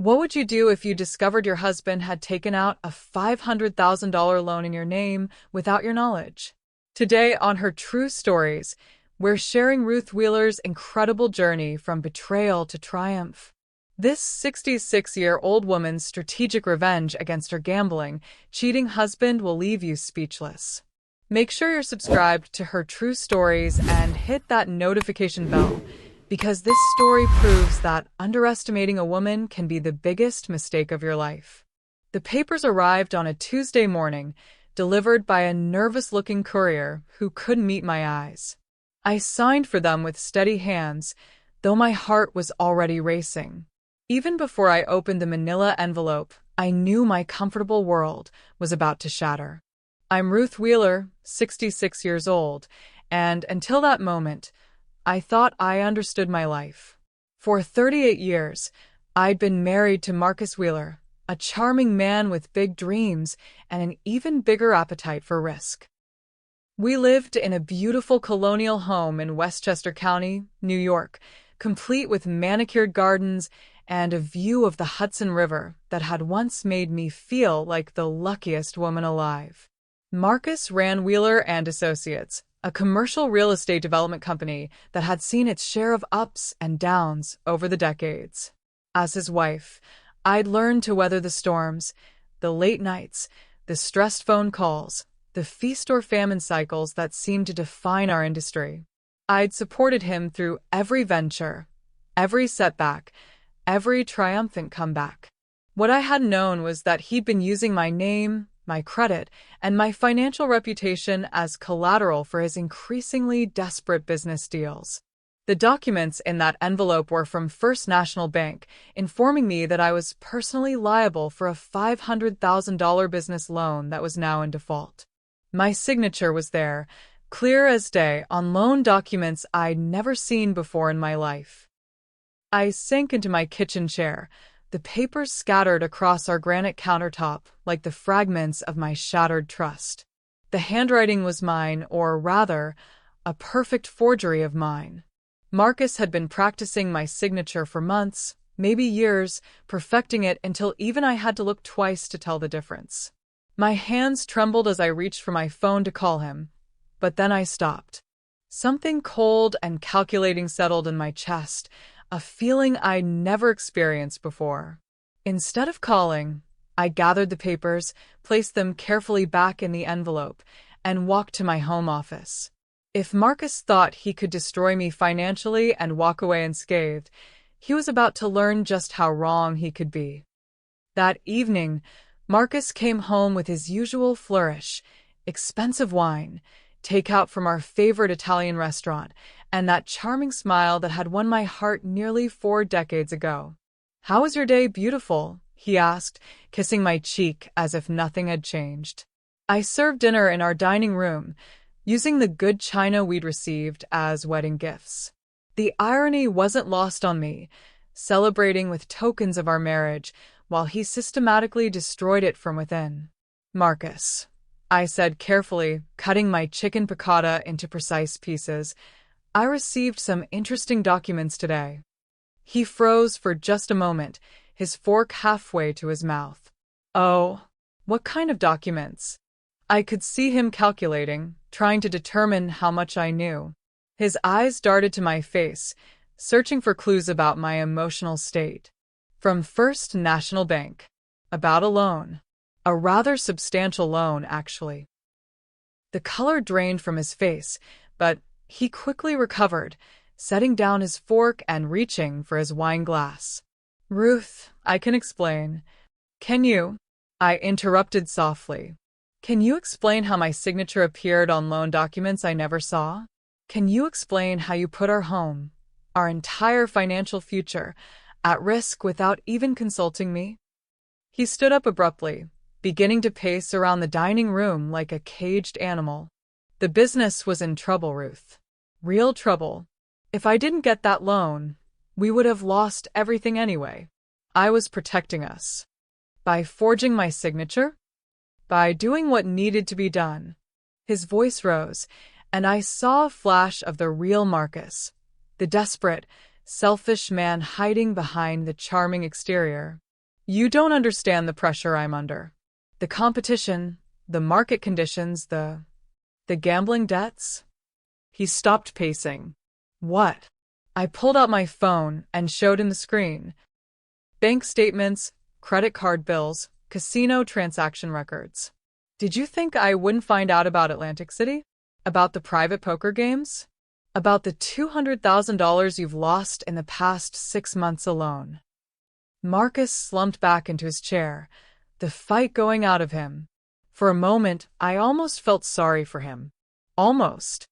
What would you do if you discovered your husband had taken out a $500,000 loan in your name without your knowledge? Today on Her True Stories, we're sharing Ruth Wheeler's incredible journey from betrayal to triumph. This 66-year-old woman's strategic revenge against her gambling, cheating husband will leave you speechless. Make sure you're subscribed to Her True Stories and hit that notification bell, because this story proves that underestimating a woman can be the biggest mistake of your life. The papers arrived on a Tuesday morning, delivered by a nervous-looking courier who couldn't meet my eyes. I signed for them with steady hands, though my heart was already racing. Even before I opened the manila envelope, I knew my comfortable world was about to shatter. I'm Ruth Wheeler, 66 years old, and until that moment, I thought I understood my life. For 38 years, I'd been married to Marcus Wheeler, a charming man with big dreams and an even bigger appetite for risk. We lived in a beautiful colonial home in Westchester County, New York, complete with manicured gardens and a view of the Hudson River that had once made me feel like the luckiest woman alive. Marcus ran Wheeler and Associates, a commercial real estate development company that had seen its share of ups and downs over the decades. As his wife, I'd learned to weather the storms, the late nights, the stressed phone calls, the feast or famine cycles that seemed to define our industry. I'd supported him through every venture, every setback, every triumphant comeback. What I hadn't known was that he'd been using my name, my credit, and my financial reputation as collateral for his increasingly desperate business deals. The documents in that envelope were from First National Bank, informing me that I was personally liable for a $500,000 business loan that was now in default. My signature was there, clear as day, on loan documents I'd never seen before in my life. I sank into my kitchen chair, the papers scattered across our granite countertop like the fragments of my shattered trust. The handwriting was mine, or rather, a perfect forgery of mine. Marcus had been practicing my signature for months, maybe years, perfecting it until even I had to look twice to tell the difference. My hands trembled as I reached for my phone to call him, but then I stopped. Something cold and calculating settled in my chest, a feeling I'd never experienced before. Instead of calling, I gathered the papers, placed them carefully back in the envelope, and walked to my home office. If Marcus thought he could destroy me financially and walk away unscathed, he was about to learn just how wrong he could be. That evening, Marcus came home with his usual flourish, expensive wine, takeout from our favorite Italian restaurant, and that charming smile that had won my heart nearly 4 decades ago. "How was your day, beautiful?" he asked, kissing my cheek as if nothing had changed. I served dinner in our dining room, using the good china we'd received as wedding gifts. The irony wasn't lost on me, celebrating with tokens of our marriage, while he systematically destroyed it from within. "Marcus," I said carefully, cutting my chicken piccata into precise pieces, "I received some interesting documents today." He froze for just a moment, his fork halfway to his mouth. "Oh, what kind of documents?" I could see him calculating, trying to determine how much I knew. His eyes darted to my face, searching for clues about my emotional state. "From First National Bank. About a loan. A rather substantial loan, actually." The color drained from his face, but he quickly recovered, setting down his fork and reaching for his wine glass. "Ruth, I can explain." "Can you?" I interrupted softly. "Can you explain how my signature appeared on loan documents I never saw? Can you explain how you put our home, our entire financial future, at risk without even consulting me?" He stood up abruptly, beginning to pace around the dining room like a caged animal. "The business was in trouble, Ruth. Real trouble. If I didn't get that loan, we would have lost everything anyway. I was protecting us. By forging my signature? By doing what needed to be done." His voice rose, and I saw a flash of the real Marcus, the desperate, selfish man hiding behind the charming exterior. You don't understand the pressure I'm under. The competition, the market conditions, the gambling debts. He stopped pacing. What? I pulled out my phone and showed him the screen. Bank statements, credit card bills, casino transaction records. Did you think I wouldn't find out about Atlantic City? About the private poker games? About the $200,000 you've lost in the past 6 months alone? Marcus slumped back into his chair, the fight going out of him. For a moment, I almost felt sorry for him. Almost.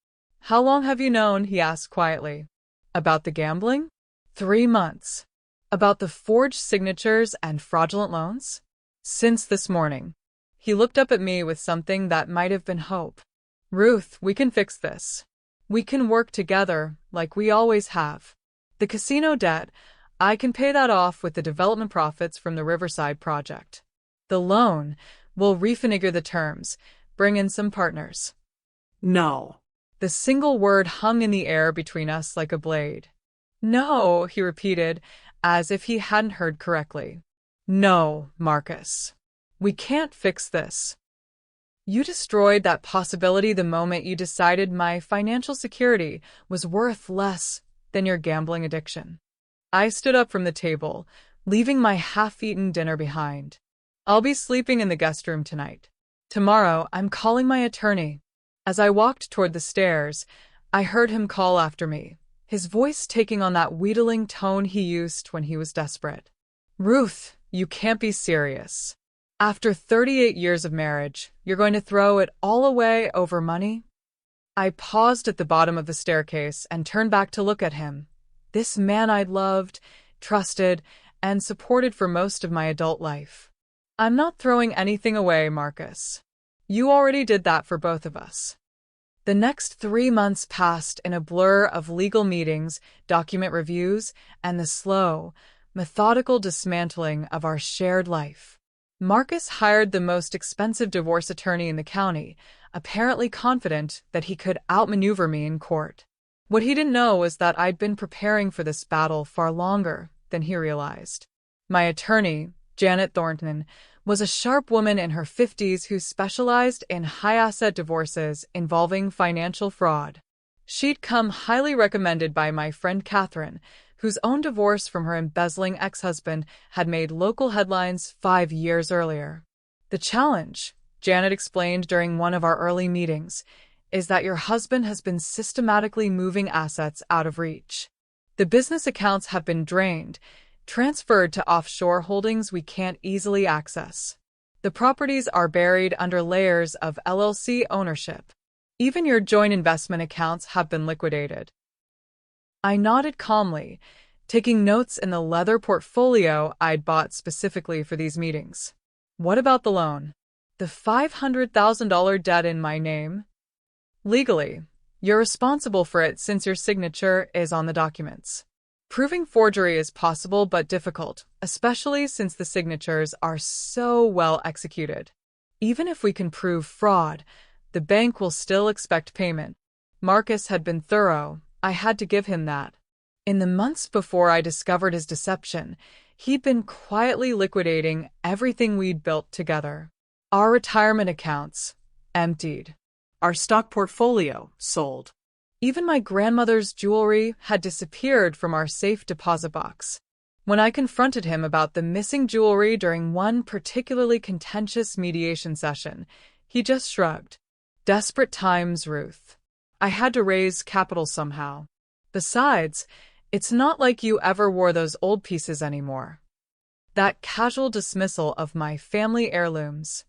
How long have you known? He asked quietly. About the gambling? 3 months. About the forged signatures and fraudulent loans? Since this morning. He looked up at me with something that might have been hope. Ruth, we can fix this. We can work together like we always have. The casino debt, I can pay that off with the development profits from the Riverside project. The loan, we'll refigure the terms, bring in some partners. No. The single word hung in the air between us like a blade. No, he repeated, as if he hadn't heard correctly. No, Marcus. We can't fix this. You destroyed that possibility the moment you decided my financial security was worth less than your gambling addiction. I stood up from the table, leaving my half-eaten dinner behind. I'll be sleeping in the guest room tonight. Tomorrow, I'm calling my attorney. As I walked toward the stairs, I heard him call after me, his voice taking on that wheedling tone he used when he was desperate. Ruth, you can't be serious. After 38 years of marriage, you're going to throw it all away over money? I paused at the bottom of the staircase and turned back to look at him. This man I'd loved, trusted, and supported for most of my adult life. I'm not throwing anything away, Marcus. You already did that for both of us. The next 3 months passed in a blur of legal meetings, document reviews, and the slow, methodical dismantling of our shared life. Marcus hired the most expensive divorce attorney in the county, apparently confident that he could outmaneuver me in court. What he didn't know was that I'd been preparing for this battle far longer than he realized. My attorney, Janet Thornton, was a sharp woman in her 50s who specialized in high-asset divorces involving financial fraud. She'd come highly recommended by my friend Catherine, whose own divorce from her embezzling ex-husband had made local headlines 5 years earlier. The challenge, Janet explained during one of our early meetings, is that your husband has been systematically moving assets out of reach. The business accounts have been drained, transferred to offshore holdings we can't easily access. The properties are buried under layers of LLC ownership. Even your joint investment accounts have been liquidated. I nodded calmly, taking notes in the leather portfolio I'd bought specifically for these meetings. What about the loan? The $500,000 debt in my name? Legally, you're responsible for it since your signature is on the documents. Proving forgery is possible but difficult, especially since the signatures are so well executed. Even if we can prove fraud, the bank will still expect payment. Marcus had been thorough. I had to give him that. In the months before I discovered his deception, he'd been quietly liquidating everything we'd built together. Our retirement accounts, emptied. Our stock portfolio, sold. Even my grandmother's jewelry had disappeared from our safe deposit box. When I confronted him about the missing jewelry during one particularly contentious mediation session, he just shrugged. Desperate times, Ruth. I had to raise capital somehow. Besides, it's not like you ever wore those old pieces anymore. That casual dismissal of my family heirlooms.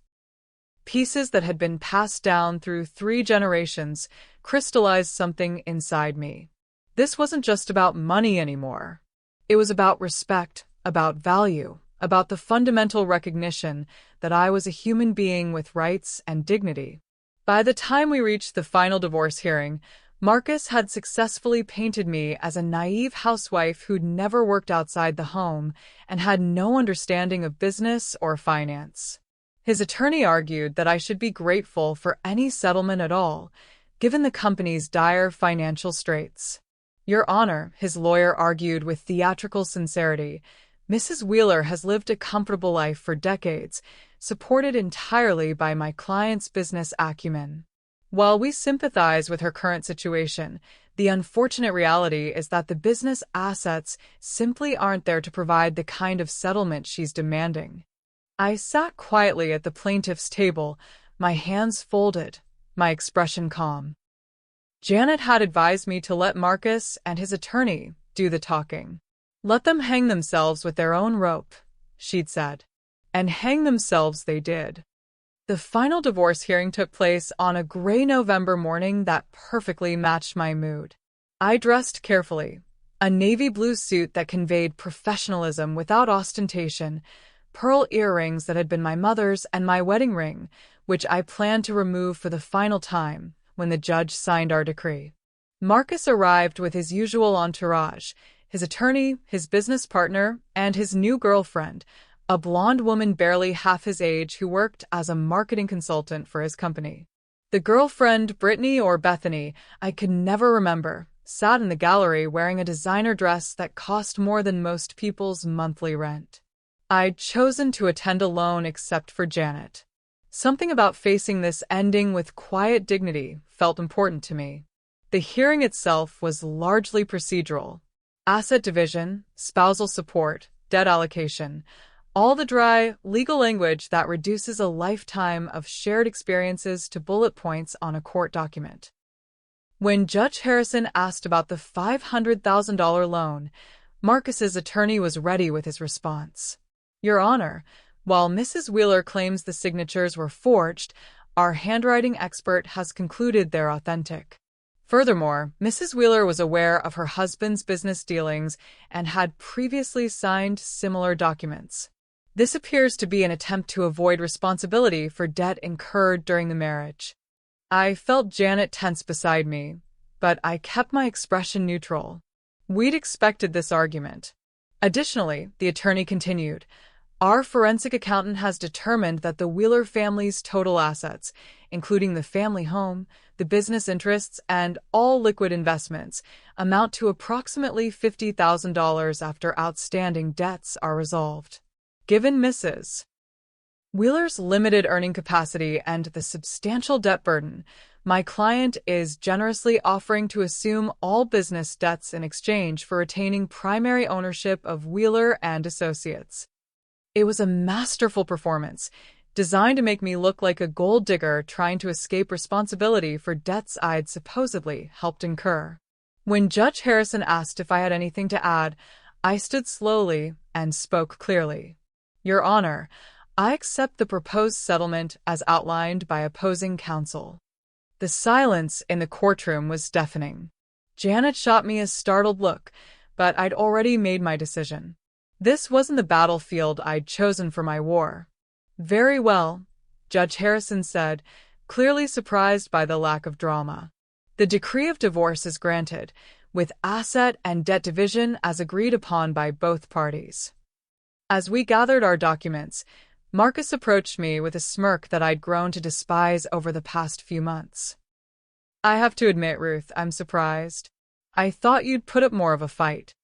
Pieces that had been passed down through 3 generations crystallized something inside me. This wasn't just about money anymore. It was about respect, about value, about the fundamental recognition that I was a human being with rights and dignity. By the time we reached the final divorce hearing, Marcus had successfully painted me as a naive housewife who'd never worked outside the home and had no understanding of business or finance. His attorney argued that I should be grateful for any settlement at all, given the company's dire financial straits. Your Honor, his lawyer argued with theatrical sincerity, Mrs. Wheeler has lived a comfortable life for decades, supported entirely by my client's business acumen. While we sympathize with her current situation, the unfortunate reality is that the business assets simply aren't there to provide the kind of settlement she's demanding. I sat quietly at the plaintiff's table, my hands folded, my expression calm. Janet had advised me to let Marcus and his attorney do the talking. Let them hang themselves with their own rope, she'd said. And hang themselves they did. The final divorce hearing took place on a gray November morning that perfectly matched my mood. I dressed carefully, a navy blue suit that conveyed professionalism without ostentation, pearl earrings that had been my mother's, and my wedding ring, which I planned to remove for the final time when the judge signed our decree. Marcus arrived with his usual entourage, his attorney, his business partner, and his new girlfriend, a blonde woman barely half his age who worked as a marketing consultant for his company. The girlfriend, Brittany or Bethany, I could never remember, sat in the gallery wearing a designer dress that cost more than most people's monthly rent. I'd chosen to attend alone except for Janet. Something about facing this ending with quiet dignity felt important to me. The hearing itself was largely procedural. Asset division, spousal support, debt allocation, all the dry, legal language that reduces a lifetime of shared experiences to bullet points on a court document. When Judge Harrison asked about the $500,000 loan, Marcus's attorney was ready with his response. Your Honor, while Mrs. Wheeler claims the signatures were forged, our handwriting expert has concluded they're authentic. Furthermore, Mrs. Wheeler was aware of her husband's business dealings and had previously signed similar documents. This appears to be an attempt to avoid responsibility for debt incurred during the marriage. I felt Janet tense beside me, but I kept my expression neutral. We'd expected this argument. Additionally, the attorney continued, our forensic accountant has determined that the Wheeler family's total assets, including the family home, the business interests, and all liquid investments, amount to approximately $50,000 after outstanding debts are resolved. Given Mrs. Wheeler's limited earning capacity and the substantial debt burden, my client is generously offering to assume all business debts in exchange for retaining primary ownership of Wheeler and Associates. It was a masterful performance, designed to make me look like a gold digger trying to escape responsibility for debts I'd supposedly helped incur. When Judge Harrison asked if I had anything to add, I stood slowly and spoke clearly. Your Honor, I accept the proposed settlement as outlined by opposing counsel. The silence in the courtroom was deafening. Janet shot me a startled look, but I'd already made my decision. This wasn't the battlefield I'd chosen for my war. Very well, Judge Harrison said, clearly surprised by the lack of drama. The decree of divorce is granted, with asset and debt division as agreed upon by both parties. As we gathered our documents, Marcus approached me with a smirk that I'd grown to despise over the past few months. I have to admit, Ruth, I'm surprised. I thought you'd put up more of a fight.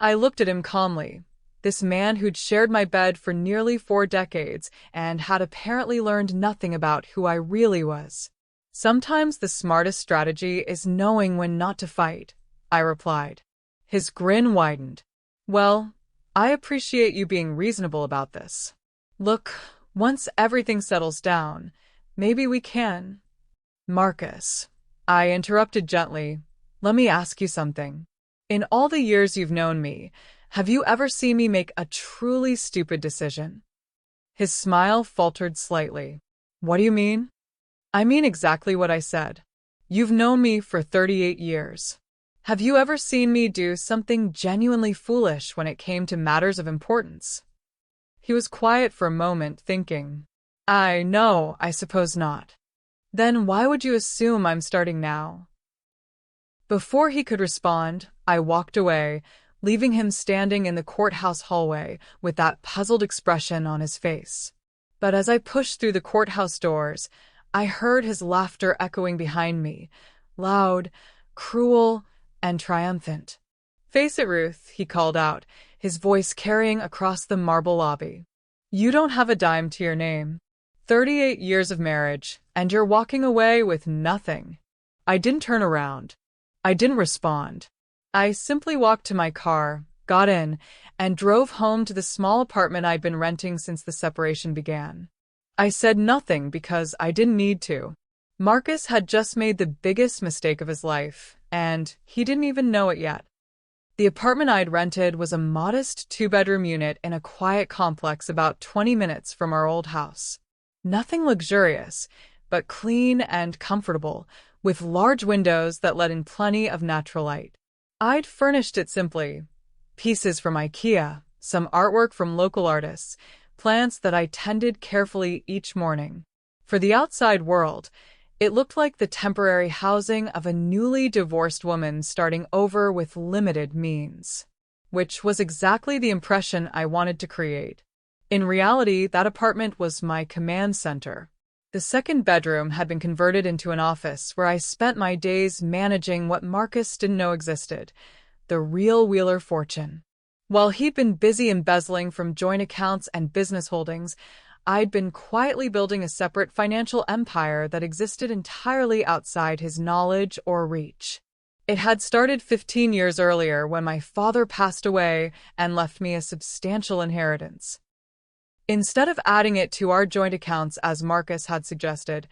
I looked at him calmly. This man who'd shared my bed for nearly 4 decades and had apparently learned nothing about who I really was. Sometimes the smartest strategy is knowing when not to fight, I replied. His grin widened. Well, I appreciate you being reasonable about this. Look, once everything settles down, maybe we can. Marcus, I interrupted gently, let me ask you something. In all the years you've known me, have you ever seen me make a truly stupid decision? His smile faltered slightly. What do you mean? I mean exactly what I said. You've known me for 38 years. Have you ever seen me do something genuinely foolish when it came to matters of importance? He was quiet for a moment, thinking. No, I suppose not. Then why would you assume I'm starting now? Before he could respond, I walked away, leaving him standing in the courthouse hallway with that puzzled expression on his face. But as I pushed through the courthouse doors, I heard his laughter echoing behind me, loud, cruel, and triumphant. Face it, Ruth, he called out, his voice carrying across the marble lobby. "You don't have a dime to your name. 38 years of marriage, and you're walking away with nothing." I didn't turn around. I didn't respond. I simply walked to my car, got in, and drove home to the small apartment I'd been renting since the separation began. I said nothing because I didn't need to. Marcus had just made the biggest mistake of his life, and he didn't even know it yet. The apartment I'd rented was a modest two-bedroom unit in a quiet complex about 20 minutes from our old house. Nothing luxurious, but clean and comfortable, with large windows that let in plenty of natural light. I'd furnished it simply. Pieces from IKEA, some artwork from local artists, plants that I tended carefully each morning. For the outside world, it looked like the temporary housing of a newly divorced woman starting over with limited means, which was exactly the impression I wanted to create. In reality, that apartment was my command center. The second bedroom had been converted into an office where I spent my days managing what Marcus didn't know existed, the real Wheeler fortune. While he'd been busy embezzling from joint accounts and business holdings, I'd been quietly building a separate financial empire that existed entirely outside his knowledge or reach. It had started 15 years earlier when my father passed away and left me a substantial inheritance. Instead of adding it to our joint accounts as Marcus had suggested,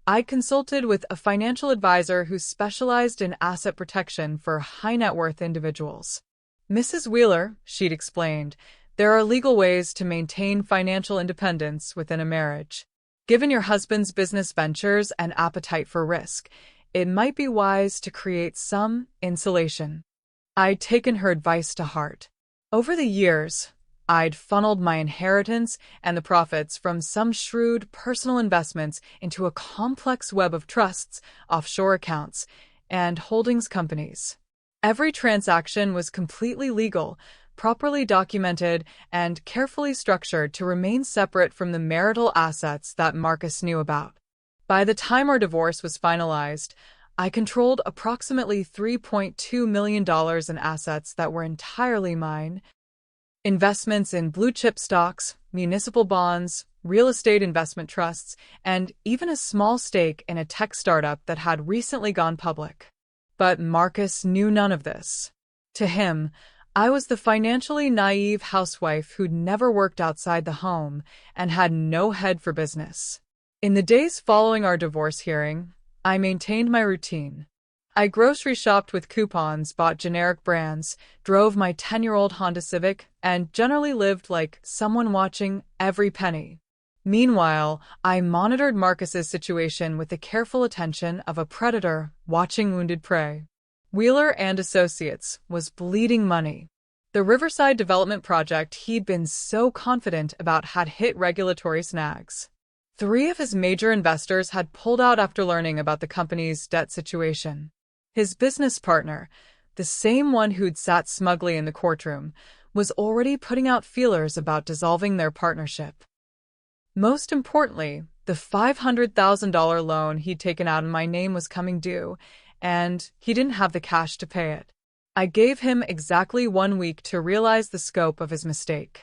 I consulted with a financial advisor who specialized in asset protection for high-net-worth individuals. "Mrs. Wheeler," she'd explained, "there are legal ways to maintain financial independence within a marriage. Given your husband's business ventures and appetite for risk, it might be wise to create some insulation." I'd taken her advice to heart. Over the years, I'd funneled my inheritance and the profits from some shrewd personal investments into a complex web of trusts, offshore accounts, and holdings companies. Every transaction was completely legal, properly documented, and carefully structured to remain separate from the marital assets that Marcus knew about. By the time our divorce was finalized, I controlled approximately $3.2 million in assets that were entirely mine. Investments in blue-chip stocks, municipal bonds, real estate investment trusts, and even a small stake in a tech startup that had recently gone public. But Marcus knew none of this. To him, I was the financially naive housewife who'd never worked outside the home and had no head for business. In the days following our divorce hearing, I maintained my routine. I grocery shopped with coupons, bought generic brands, drove my 10-year-old Honda Civic, and generally lived like someone watching every penny. Meanwhile, I monitored Marcus's situation with the careful attention of a predator watching wounded prey. Wheeler and Associates was bleeding money. The Riverside development project he'd been so confident about had hit regulatory snags. 3 of his major investors had pulled out after learning about the company's debt situation. His business partner, the same one who'd sat smugly in the courtroom, was already putting out feelers about dissolving their partnership. Most importantly, the $500,000 loan he'd taken out in my name was coming due, and he didn't have the cash to pay it. I gave him exactly 1 week to realize the scope of his mistake.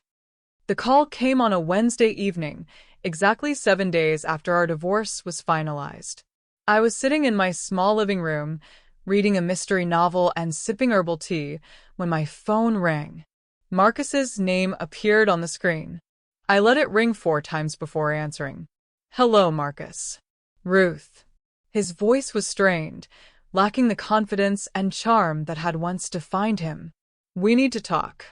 The call came on a Wednesday evening, exactly 7 days after our divorce was finalized. I was sitting in my small living room, reading a mystery novel and sipping herbal tea, when my phone rang. Marcus's name appeared on the screen. I let it ring 4 times before answering. "Hello, Marcus." "Ruth." His voice was strained, lacking the confidence and charm that had once defined him. "We need to talk."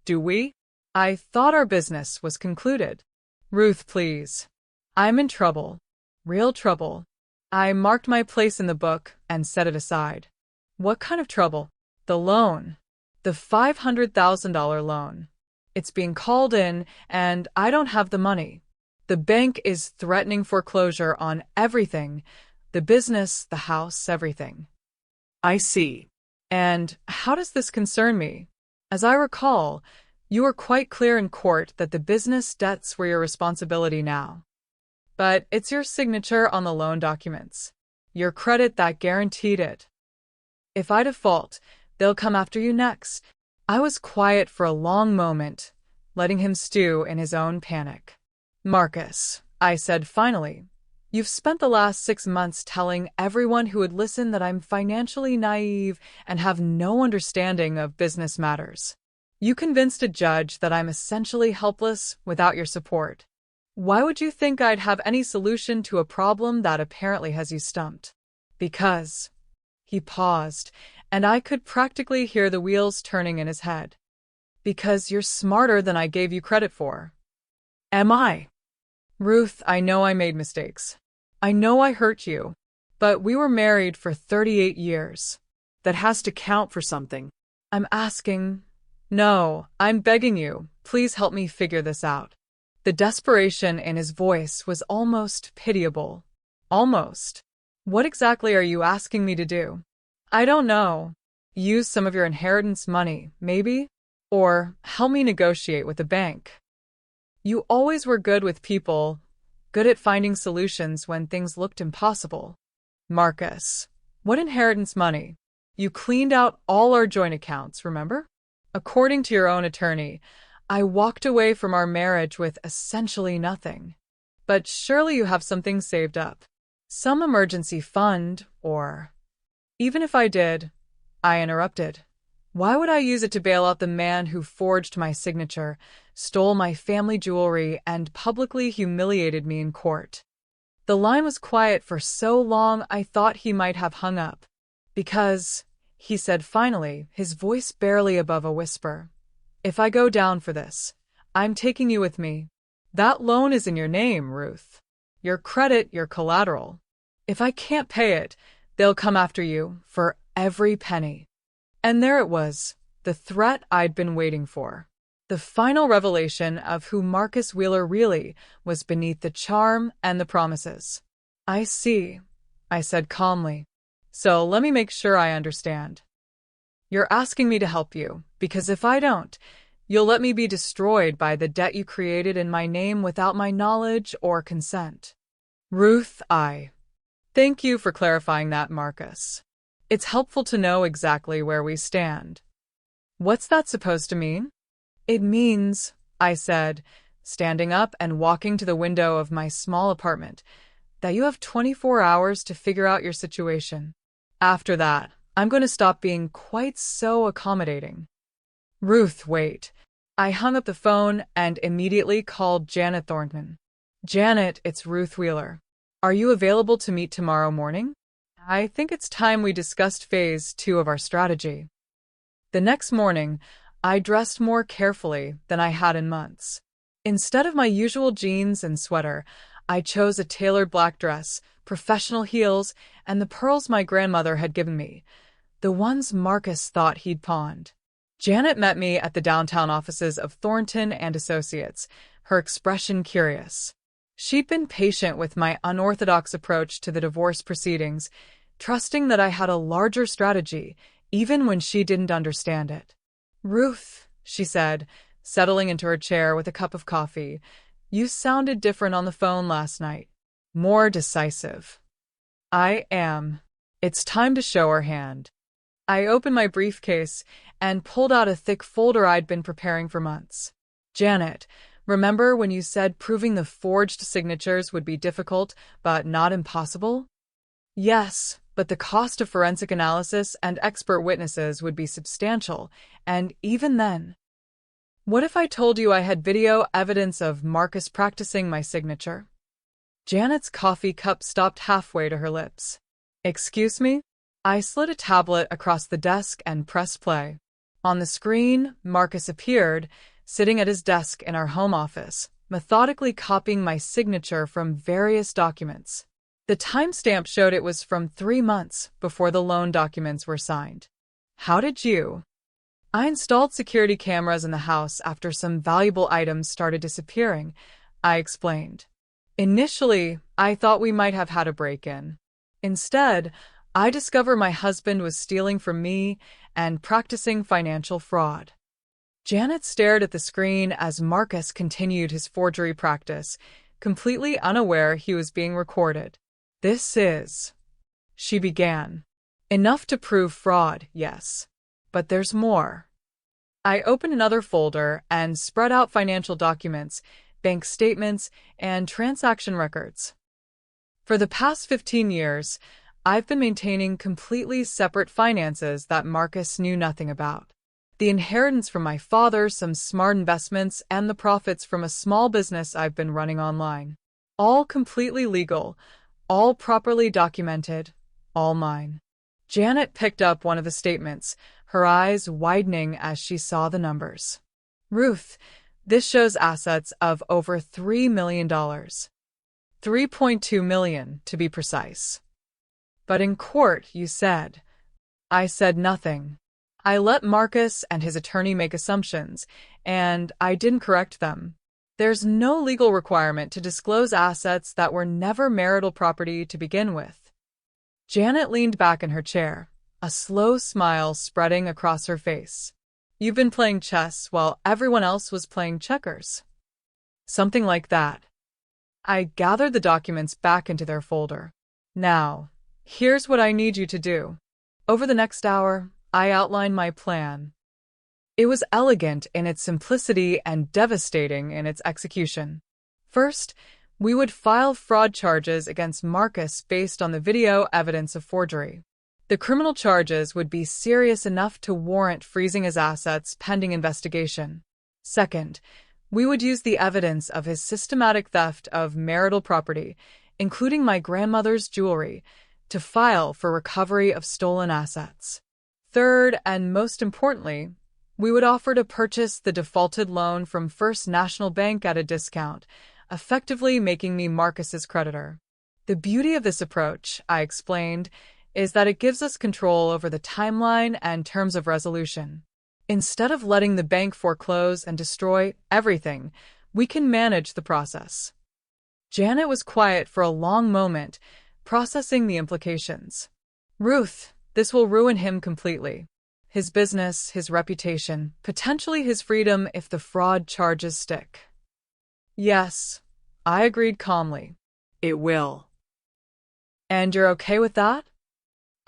"Do we?" "I thought our business was concluded." "Ruth, please. I'm in trouble. Real trouble." I marked my place in the book and set it aside. "What kind of trouble?" "The loan. The $500,000 loan. It's being called in, and I don't have the money. The bank is threatening foreclosure on everything. The business, the house, everything." I see. "And how does this concern me? As I recall, you were quite clear in court that the business debts were your responsibility now. But it's your signature on the loan documents, your credit that guaranteed it. If I default, they'll come after you next. I was quiet for a long moment, letting him stew in his own panic. Marcus, I said finally, you've spent the last 6 months telling everyone who would listen that I'm financially naive and have no understanding of business matters. You convinced a judge that I'm essentially helpless without your support. Why would you think I'd have any solution to a problem that apparently has you stumped? Because. He paused, and I could practically hear the wheels turning in his head. Because you're smarter than I gave you credit for. Am I? Ruth, I know I made mistakes. I know I hurt you. But we were married for 38 years. That has to count for something. I'm asking. No, I'm begging you. Please help me figure this out. The desperation in his voice was almost pitiable. Almost. What exactly are you asking me to do? I don't know. Use some of your inheritance money, maybe? Or help me negotiate with the bank. You always were good with people, good at finding solutions when things looked impossible. Marcus, what inheritance money? You cleaned out all our joint accounts, remember? According to your own attorney, I walked away from our marriage with essentially nothing. But surely you have something saved up. Some emergency fund, or… Even if I did, I interrupted. Why would I use it to bail out the man who forged my signature, stole my family jewelry, and publicly humiliated me in court? The line was quiet for so long I thought he might have hung up. Because, he said finally, his voice barely above a whisper, if I go down for this, I'm taking you with me. That loan is in your name, Ruth. Your credit, your collateral. If I can't pay it, they'll come after you for every penny. And there it was, the threat I'd been waiting for. The final revelation of who Marcus Wheeler really was beneath the charm and the promises. I see, I said calmly. So let me make sure I understand. You're asking me to help you, because if I don't, you'll let me be destroyed by the debt you created in my name without my knowledge or consent. Ruth, Thank you for clarifying that, Marcus. It's helpful to know exactly where we stand. What's that supposed to mean? It means, I said, standing up and walking to the window of my small apartment, that you have 24 hours to figure out your situation. After that, I'm going to stop being quite so accommodating. Ruth, wait. I hung up the phone and immediately called Janet Thornton. Janet, it's Ruth Wheeler. Are you available to meet tomorrow morning? I think it's time we discussed phase 2 of our strategy. The next morning, I dressed more carefully than I had in months. Instead of my usual jeans and sweater, I chose a tailored black dress, professional heels, and the pearls my grandmother had given me, the ones Marcus thought he'd pawned. Janet met me at the downtown offices of Thornton and Associates, her expression curious. She'd been patient with my unorthodox approach to the divorce proceedings, trusting that I had a larger strategy, even when she didn't understand it. Ruth, she said, settling into her chair with a cup of coffee, you sounded different on the phone last night. More decisive. I am. It's time to show her hand. I opened my briefcase and pulled out a thick folder I'd been preparing for months. Janet, remember when you said proving the forged signatures would be difficult, but not impossible? Yes, but the cost of forensic analysis and expert witnesses would be substantial, and even then. What if I told you I had video evidence of Marcus practicing my signature? Janet's coffee cup stopped halfway to her lips. Excuse me? I slid a tablet across the desk and pressed play. On the screen, Marcus appeared, sitting at his desk in our home office, methodically copying my signature from various documents. The timestamp showed it was from 3 months before the loan documents were signed. How did you? I installed security cameras in the house after some valuable items started disappearing, I explained. Initially, I thought we might have had a break-in. Instead, I discovered my husband was stealing from me and practicing financial fraud. Janet stared at the screen as Marcus continued his forgery practice, completely unaware he was being recorded. This is, she began. Enough to prove fraud, yes. But there's more. I opened another folder and spread out financial documents, bank statements, and transaction records. For the past 15 years, I've been maintaining completely separate finances that Marcus knew nothing about. The inheritance from my father, some smart investments, and the profits from a small business I've been running online. All completely legal, all properly documented, all mine. Janet picked up one of the statements, her eyes widening as she saw the numbers. Ruth, this shows assets of over $3 million. $3.2 million, to be precise. But in court, you said. I said nothing. I let Marcus and his attorney make assumptions, and I didn't correct them. There's no legal requirement to disclose assets that were never marital property to begin with. Janet leaned back in her chair, a slow smile spreading across her face. You've been playing chess while everyone else was playing checkers. Something like that. I gathered the documents back into their folder. Now, here's what I need you to do. Over the next hour, I outlined my plan. It was elegant in its simplicity and devastating in its execution. First, we would file fraud charges against Marcus based on the video evidence of forgery. The criminal charges would be serious enough to warrant freezing his assets pending investigation. Second, we would use the evidence of his systematic theft of marital property, including my grandmother's jewelry, to file for recovery of stolen assets. Third, and most importantly, we would offer to purchase the defaulted loan from First National Bank at a discount, effectively making me Marcus's creditor. The beauty of this approach, I explained, is that it gives us control over the timeline and terms of resolution. Instead of letting the bank foreclose and destroy everything, we can manage the process. Janet was quiet for a long moment, processing the implications. Ruth, this will ruin him completely. His business, his reputation, potentially his freedom if the fraud charges stick. Yes, I agreed calmly. It will. And you're okay with that?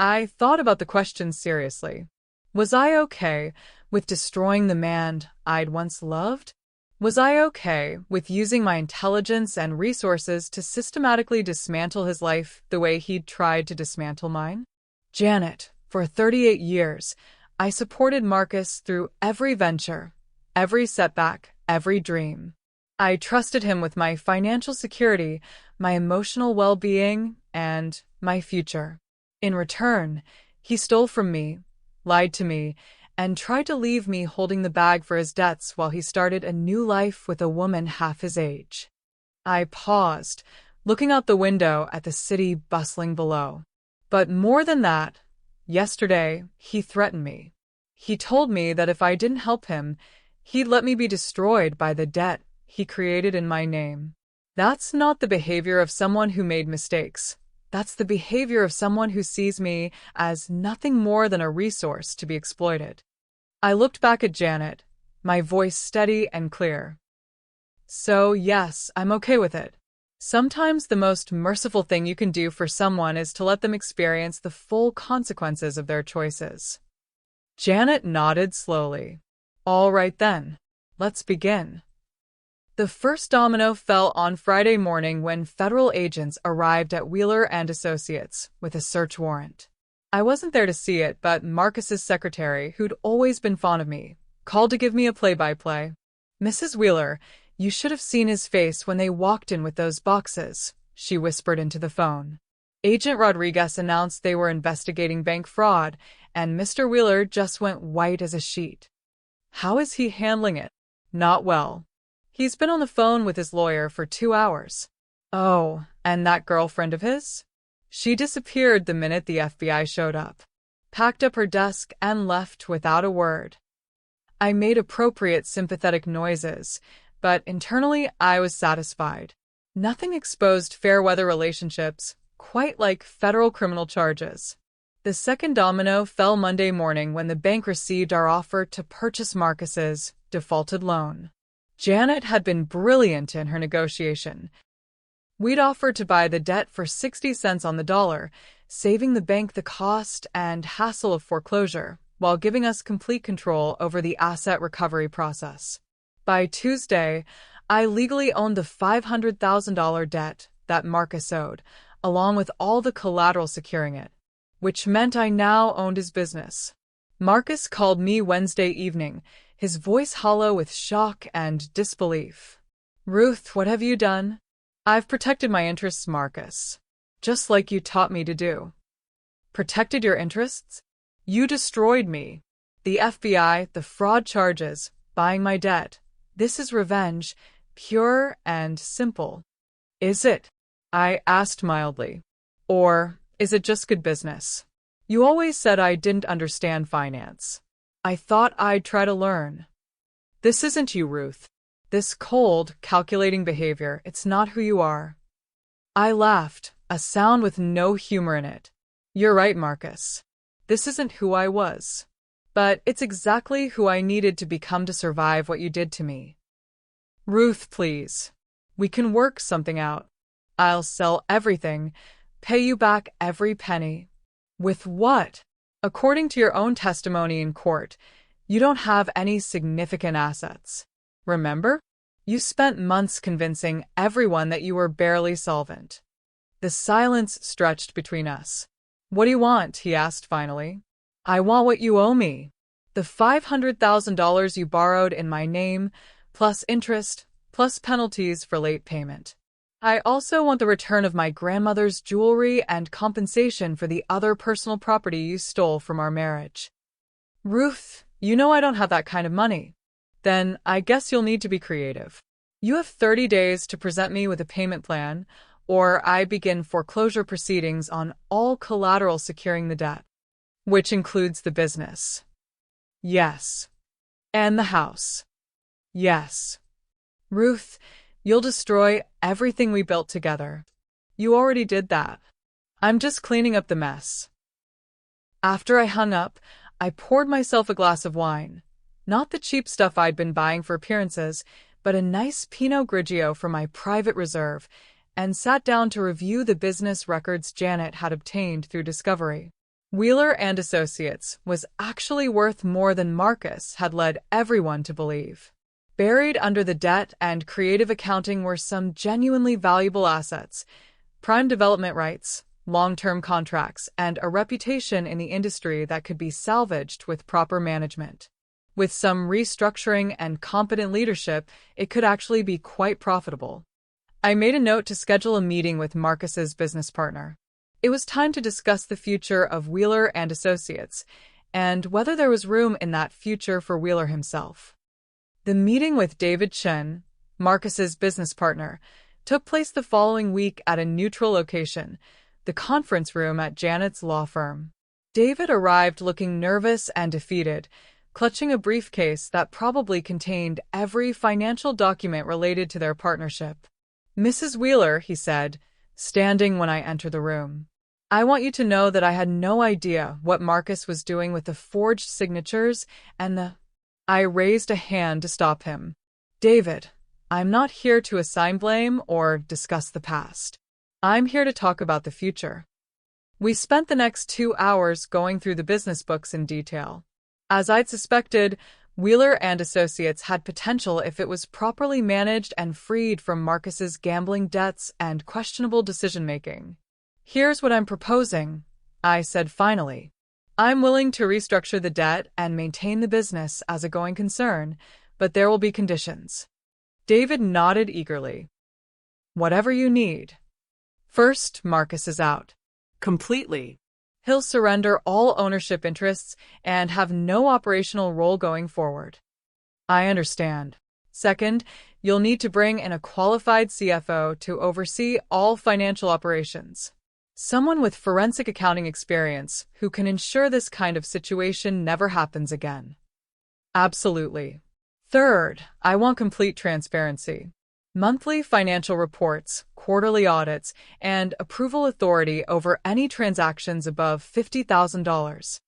I thought about the question seriously. Was I okay with destroying the man I'd once loved? Was I okay with using my intelligence and resources to systematically dismantle his life the way he'd tried to dismantle mine? Janet, for 38 years, I supported Marcus through every venture, every setback, every dream. I trusted him with my financial security, my emotional well-being, and my future. In return, he stole from me, lied to me, and tried to leave me holding the bag for his debts while he started a new life with a woman half his age. I paused, looking out the window at the city bustling below. But more than that, yesterday, he threatened me. He told me that if I didn't help him, he'd let me be destroyed by the debt he created in my name. That's not the behavior of someone who made mistakes. That's the behavior of someone who sees me as nothing more than a resource to be exploited. I looked back at Janet, my voice steady and clear. So, yes, I'm okay with it. Sometimes the most merciful thing you can do for someone is to let them experience the full consequences of their choices. Janet nodded slowly. All right then, let's begin. The first domino fell on Friday morning when federal agents arrived at Wheeler and Associates with a search warrant. I wasn't there to see it, but Marcus's secretary, who'd always been fond of me, called to give me a play-by-play. Mrs. Wheeler, you should have seen his face when they walked in with those boxes, she whispered into the phone. Agent Rodriguez announced they were investigating bank fraud, and Mr. Wheeler just went white as a sheet. How is he handling it? Not well. He's been on the phone with his lawyer for 2 hours. Oh, and that girlfriend of his? She disappeared the minute the FBI showed up, packed up her desk, and left without a word. I made appropriate sympathetic noises, but internally I was satisfied. Nothing exposed fair-weather relationships quite like federal criminal charges. The second domino fell Monday morning when the bank received our offer to purchase Marcus's defaulted loan. Janet had been brilliant in her negotiation. We'd offered to buy the debt for 60 cents on the dollar, saving the bank the cost and hassle of foreclosure, while giving us complete control over the asset recovery process. By Tuesday, I legally owned the $500,000 debt that Marcus owed, along with all the collateral securing it, which meant I now owned his business. Marcus called me Wednesday evening, his voice hollow with shock and disbelief. "Ruth, what have you done?" "I've protected my interests, Marcus. Just like you taught me to do." "Protected your interests? You destroyed me. The FBI, the fraud charges, buying my debt. This is revenge, pure and simple." "Is it?" I asked mildly. "Or is it just good business? You always said I didn't understand finance. I thought I'd try to learn." "This isn't you, Ruth. This cold, calculating behavior, it's not who you are." I laughed, a sound with no humor in it. "You're right, Marcus. This isn't who I was. But it's exactly who I needed to become to survive what you did to me." "Ruth, please. We can work something out. I'll sell everything, pay you back every penny." "With what?" "According to your own testimony in court, you don't have any significant assets. Remember? You spent months convincing everyone that you were barely solvent." The silence stretched between us. "What do you want?" he asked finally. "I want what you owe me. The $500,000 you borrowed in my name, plus interest, plus penalties for late payment. I also want the return of my grandmother's jewelry and compensation for the other personal property you stole from our marriage." "Ruth, you know I don't have that kind of money." "Then I guess you'll need to be creative. You have 30 days to present me with a payment plan, or I begin foreclosure proceedings on all collateral securing the debt." "Which includes the business?" "Yes." "And the house?" "Yes." "Ruth, you'll destroy everything we built together." "You already did that. I'm just cleaning up the mess." After I hung up, I poured myself a glass of wine. Not the cheap stuff I'd been buying for appearances, but a nice Pinot Grigio from my private reserve, and sat down to review the business records Janet had obtained through discovery. Wheeler and Associates was actually worth more than Marcus had led everyone to believe. Buried under the debt and creative accounting were some genuinely valuable assets, prime development rights, long-term contracts, and a reputation in the industry that could be salvaged with proper management. With some restructuring and competent leadership, it could actually be quite profitable. I made a note to schedule a meeting with Marcus's business partner. It was time to discuss the future of Wheeler and Associates, and whether there was room in that future for Wheeler himself. The meeting with David Chen, Marcus's business partner, took place the following week at a neutral location, the conference room at Janet's law firm. David arrived looking nervous and defeated, clutching a briefcase that probably contained every financial document related to their partnership. "Mrs. Wheeler," he said, standing when I entered the room, "I want you to know that I had no idea what Marcus was doing with the forged signatures and the—" I raised a hand to stop him. "David, I'm not here to assign blame or discuss the past. I'm here to talk about the future." We spent the next 2 hours going through the business books in detail. As I'd suspected, Wheeler and Associates had potential if it was properly managed and freed from Marcus's gambling debts and questionable decision-making. "Here's what I'm proposing," I said finally. "I'm willing to restructure the debt and maintain the business as a going concern, but there will be conditions." David nodded eagerly. "Whatever you need. First, Marcus is out. Completely. He'll surrender all ownership interests and have no operational role going forward." "I understand." "Second, you'll need to bring in a qualified CFO to oversee all financial operations. Someone with forensic accounting experience who can ensure this kind of situation never happens again." "Absolutely." "Third, I want complete transparency. Monthly financial reports, quarterly audits, and approval authority over any transactions above $50,000.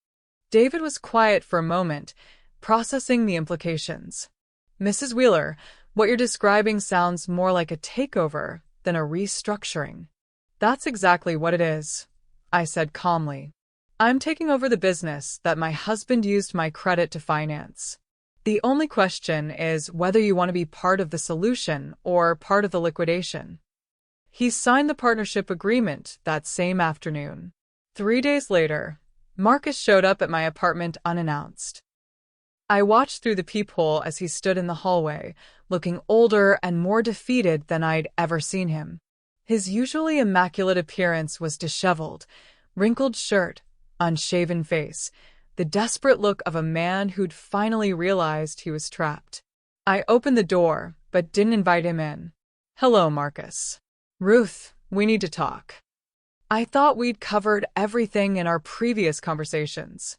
David was quiet for a moment, processing the implications. "Mrs. Wheeler, what you're describing sounds more like a takeover than a restructuring." "That's exactly what it is," I said calmly. I'm taking over the business that my husband used my credit to finance. The only question is whether you want to be part of the solution or part of the liquidation. He signed the partnership agreement that same afternoon. 3 days later, Marcus showed up at my apartment unannounced. I watched through the peephole as he stood in the hallway, looking older and more defeated than I'd ever seen him. His usually immaculate appearance was disheveled, wrinkled shirt, unshaven face, the desperate look of a man who'd finally realized he was trapped. I opened the door, but didn't invite him in. "Hello, Marcus." "Ruth, we need to talk." I thought we'd covered everything in our previous conversations.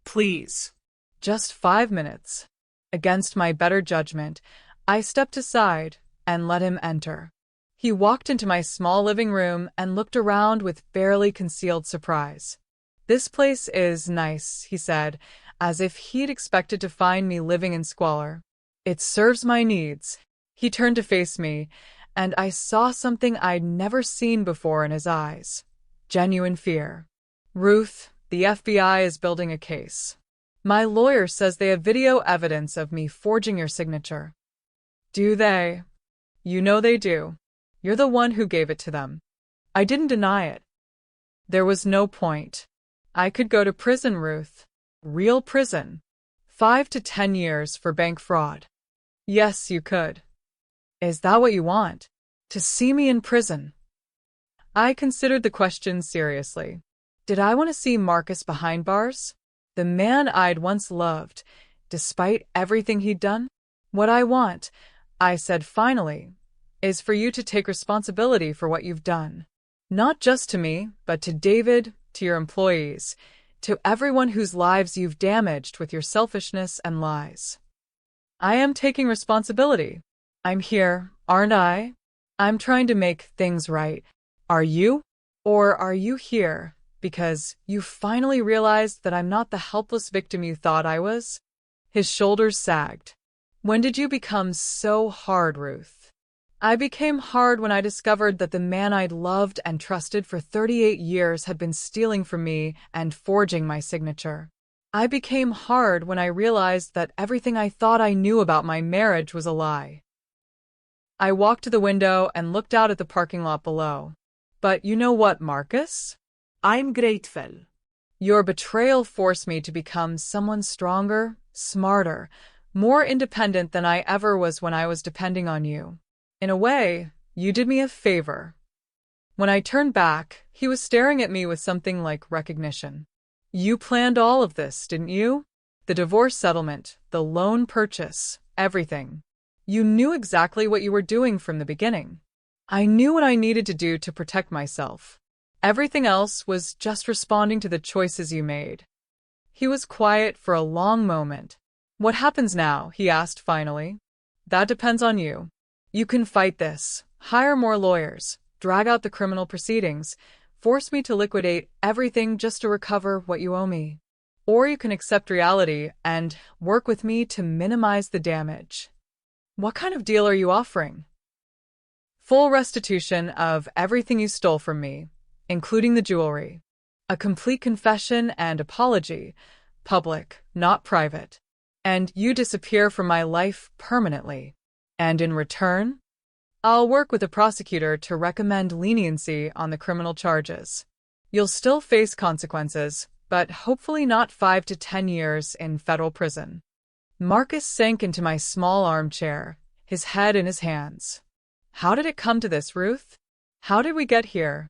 Please. Just 5 minutes. Against my better judgment, I stepped aside and let him enter. He walked into my small living room and looked around with barely concealed surprise. "This place is nice," he said, as if he'd expected to find me living in squalor. "It serves my needs." He turned to face me, and I saw something I'd never seen before in his eyes. Genuine fear. "Ruth, the FBI is building a case. My lawyer says they have video evidence of me forging your signature." "Do they?" "You know they do. You're the one who gave it to them." I didn't deny it. There was no point. I could go to prison, Ruth. Real prison. 5 to 10 years for bank fraud. Yes, you could. Is that what you want? To see me in prison? I considered the question seriously. Did I want to see Marcus behind bars? The man I'd once loved, despite everything he'd done? "What I want," I said finally, "is for you to take responsibility for what you've done. Not just to me, but to David, to your employees, to everyone whose lives you've damaged with your selfishness and lies." "I am taking responsibility. I'm here, aren't I? I'm trying to make things right. Are you? Or are you here because you finally realized that I'm not the helpless victim you thought I was?" His shoulders sagged. "When did you become so hard, Ruth?" "I became hard when I discovered that the man I'd loved and trusted for 38 years had been stealing from me and forging my signature. I became hard when I realized that everything I thought I knew about my marriage was a lie." I walked to the window and looked out at the parking lot below. "But you know what, Marcus? I'm grateful. Your betrayal forced me to become someone stronger, smarter, more independent than I ever was when I was depending on you. In a way, you did me a favor." When I turned back, he was staring at me with something like recognition. "You planned all of this, didn't you? The divorce settlement, the loan purchase, everything. You knew exactly what you were doing from the beginning." I knew what I needed to do to protect myself. Everything else was just responding to the choices you made. He was quiet for a long moment. "What happens now?" he asked finally. "That depends on you. You can fight this, hire more lawyers, drag out the criminal proceedings, force me to liquidate everything just to recover what you owe me. Or you can accept reality and work with me to minimize the damage." "What kind of deal are you offering?" "Full restitution of everything you stole from me, including the jewelry. A complete confession and apology, public, not private. And you disappear from my life permanently. And in return, I'll work with the prosecutor to recommend leniency on the criminal charges. You'll still face consequences, but hopefully not 5 to 10 years in federal prison." Marcus sank into my small armchair, his head in his hands. "How did it come to this, Ruth? How did we get here?"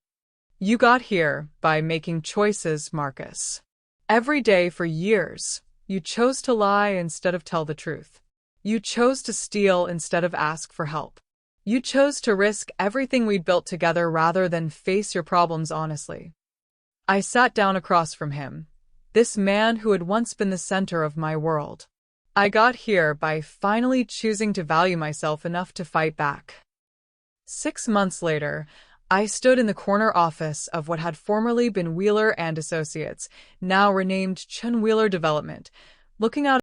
"You got here by making choices, Marcus. Every day for years, you chose to lie instead of tell the truth. You chose to steal instead of ask for help. You chose to risk everything we'd built together rather than face your problems honestly." I sat down across from him, this man who had once been the center of my world. "I got here by finally choosing to value myself enough to fight back." 6 months later, I stood in the corner office of what had formerly been Wheeler and Associates, now renamed Chun Wheeler Development, looking out